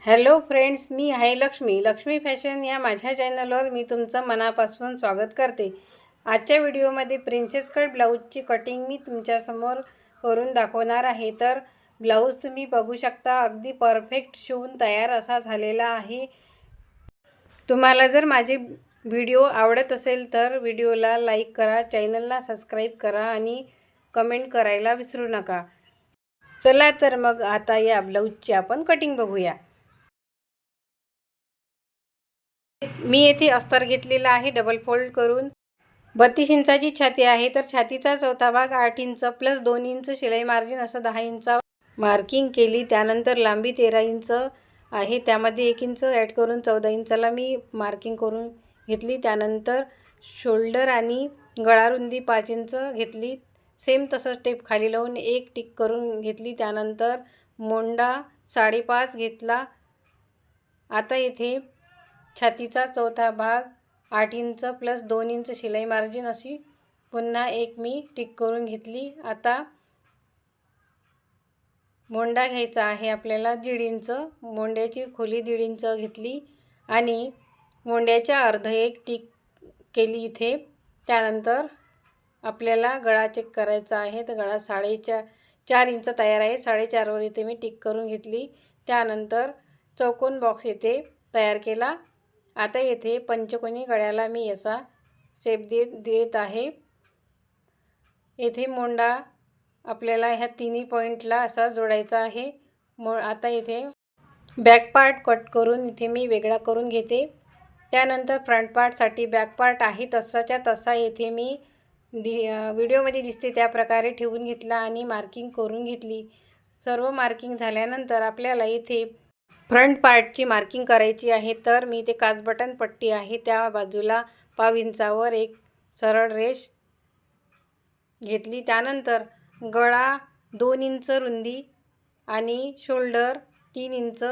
Hello friends, मी आहे Lakshmi fashion या माझ्या चॅनलवर मी तुमचं मनापासून स्वागत करते। आजच्या व्हिडिओमध्ये प्रिन्सेस कट ब्लाऊजची कटिंग मी तुमच्यासमोर करून दाखवणार आहे। तर ब्लाऊज तुम्ही बघू शकता, अगदी परफेक्ट शिवून तयार असा झालेला आहे। तुम्हाला जर माझे व्हिडिओ आवडत असेल तर व्हिडिओला लाईक करा, चॅनलला सबस्क्राईब करा आणि कमेंट करायला विसरू नका। चला तर मग आता या ब्लाऊजची आपण कटिंग बघूया। मी येथे अस्तर घेतलेला आहे डबल फोल्ड करून। 32 इंचाची छाती आहे, तर छातीचा चौथा भाग 8 इंच प्लस 2 इंच शिलाई मार्जिन असं 10 इंच मार्किंग केली। त्यानंतर लांबी 13 इंच आहे, त्यामध्ये 1 इंच ॲड करून 14 इंचाला मी मार्किंग करून घेतली। त्यानंतर शोल्डर आणि गळा रुंदी 5 इंच घेतली। सेम तसंच टेप खाली लावून एक टिक करून घेतली। त्यानंतर मोंडा 5.5 घेतला। आता येथे छातीचा चौथा भाग 8 इंच प्लस 2 इंच शिलाई मार्जिन अशी पुन्हा एक मी टिक करून घेतली। आता मोंडा घ्यायचा आहे आपल्याला 1.5 इंच, मोंड्याची खोली 1.5 इंच घेतली आणि मोंड्याच्या अर्ध एक टिक केली इथे। त्यानंतर आपल्याला गळा चेक करायचा आहे, तर गळा 4.5 इंच तयार आहे, 4.5 वर इथे मी टिक करून घेतली। त्यानंतर चौकोन बॉक्स इथे तयार केला। आता येथे पंचकोनी गळ्याला मी असा शेप देत आहे। येथे मोंडा आपल्याला ह्या तिन्ही पॉईंटला असा जोडायचा आहे। आता इथे बॅक पार्ट कट करून इथे मी वेगळा करून घेते। त्यानंतर फ्रंट पार्टसाठी बॅक पार्ट आहे तसाच्या तसा येथे मी व्हिडिओमध्ये दिसते त्या प्रकारे ठेवून घेतला आणि मार्किंग करून घेतली। सर्व मार्किंग झाल्यानंतर आपल्याला इथे फ्रंट पार्टची मार्किंग करायची आहे, तर मी ते काच बटन पट्टी आहे त्या बाजूला 1/2 इंचावर एक सरळ रेष घेतली। त्यानंतर गळा 2 इंच रुंदी आणि शोल्डर 3 इंच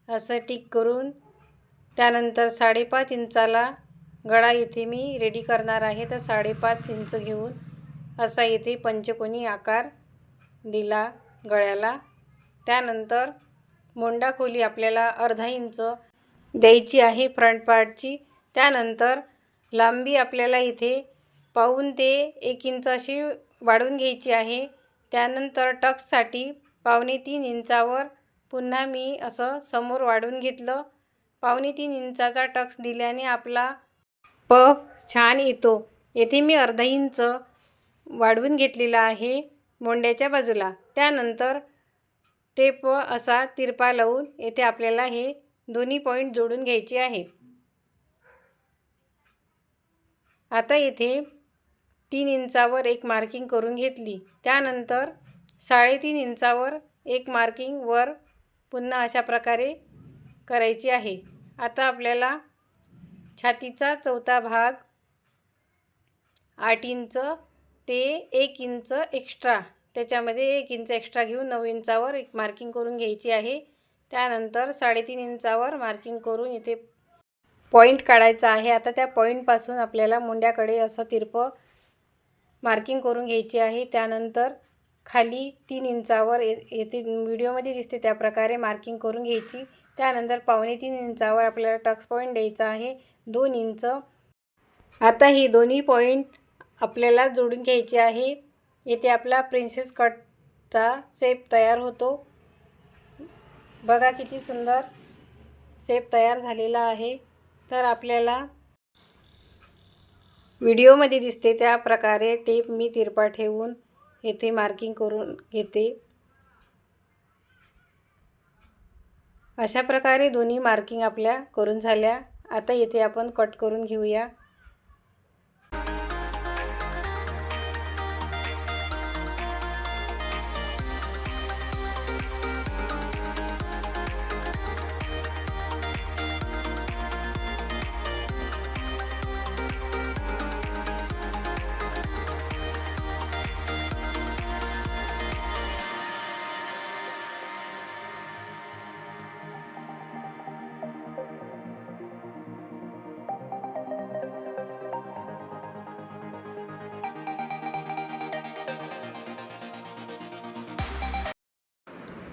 असं टिक करून त्यानंतर 5.5 इंचाला गळा इथे मी रेडी करणार आहे, तर 5.5 इंच घेऊन असा इथे पंचकोनी आकार दिला गळ्याला। त्यानंतर मोंडा खोली आपल्याला अर्धा इंच द्यायची आहे फ्रंट पार्टची। त्यानंतर लांबी आपल्याला इथे पाऊण ते 1 इंच अशी वाढवून घ्यायची आहे। त्यानंतर टक्ससाठी 2.25 इंचावर पुन्हा मी असं समोर वाढवून घेतलं। 2.25 इंचाचा टक्स दिल्याने आपला पफ छान येतो। येथे मी अर्धा इंच वाढवून घेतलेला आहे मोंड्याच्या बाजूला। त्यानंतर टेप असा तिरपा लावून येथे आपल्याला हे दोन्ही पॉईंट जोडून घ्यायचे आहे। आता येथे 3 इंचावर एक मार्किंग करून घेतली। त्यानंतर 3.5 इंचावर एक मार्किंग वर पुन्हा अशा प्रकारे करायची आहे। आता आपल्याला छातीचा चौथा भाग 8 इंच ते 1 इंच एक्स्ट्रा, त्याच्यामध्ये 1 इंच एक्स्ट्रा घेऊन 9 इंचावर एक मार्किंग करून घ्यायची आहे। त्यानंतर 3.5 इंचावर मार्किंग करून इथे पॉईंट काढायचा आहे। आता त्या पॉईंटपासून आपल्याला मुंड्याकडे असं तिरपं मार्किंग करून घ्यायची आहे। त्यानंतर खाली 3 इंचावर येथे व्हिडिओमध्ये दिसते त्या प्रकारे मार्किंग करून घ्यायची। त्यानंतर 2.25 इंचावर आपल्याला टक्स पॉईंट द्यायचा आहे 2 इंच। आता ही दोन्ही पॉईंट आपल्याला जोडून घ्यायचे आहे। येथे आपला प्रिन्सेस कटचा शेप तयार होतो। बघा किती सुंदर शेप तयार झालेला आहे। तर आपल्याला व्हिडिओमध्ये दिसते त्या प्रकारे टेप मी तिरपा ठेवून येथे मार्किंग करून घेते। अशा प्रकारे दोन्ही मार्किंग आपल्या करून झाल्या। आता येथे आपण कट करून घेऊया।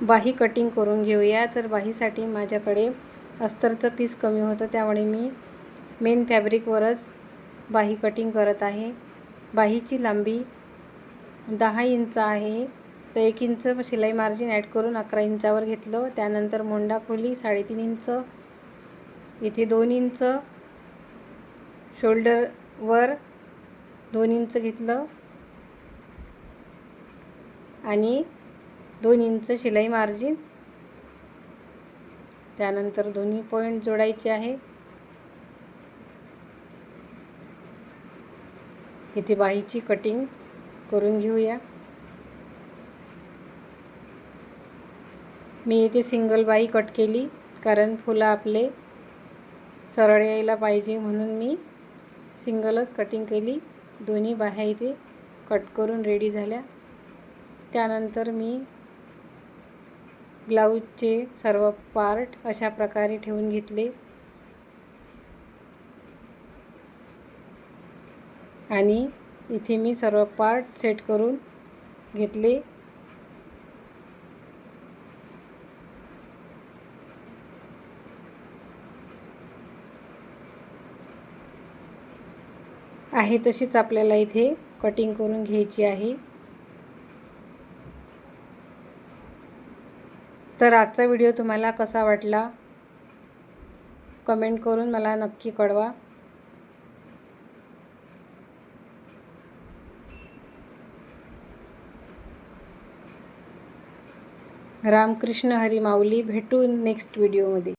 बाही कटिंग करून घेऊया. तर बाहीसाठी माझ्याकडे अस्तरचं पीस कमी होतं, त्यामुळे मी मेन फॅब्रिकवरच बाही कटिंग करत आहे. बाहीची लांबी 10 इंच आहे, तर 1 इंच शिलाई मार्जिन ॲड करून 11 इंचावर घेतलं. त्यानंतर मोंडा खोली 3.5 इंच, इथे 2 इंच, शोल्डरवर 2 इंच घेतलं आणि 2 इंच शिलाई मार्जिन. त्यानंतर दोन्ही पॉईंट जोडायचे आहे. इथे बाहीची कटिंग करून घेऊया. मी इथे सिंगल बाही कट केली, कारण फुलं आपले सरळ यायला पाहिजे म्हणून मी सिंगलच कटिंग केली. दोन्ही बाह्या इथे कट करून रेडी झाल्या. त्यानंतर मी ब्लाऊजचे सर्व पार्ट अशा प्रकारे ठेवून घेतले आणि इथे मी सर्व पार्ट सेट करून घेतले. आहे तशीच आपल्याला इथे कटिंग करून घ्यायची आहे. तर आजचा व्हिडिओ तुम्हाला कसा वाटला कमेंट करून मला नक्की कळवा. रामकृष्ण हरी माऊली. भेटू नेक्स्ट व्हिडिओमध्ये.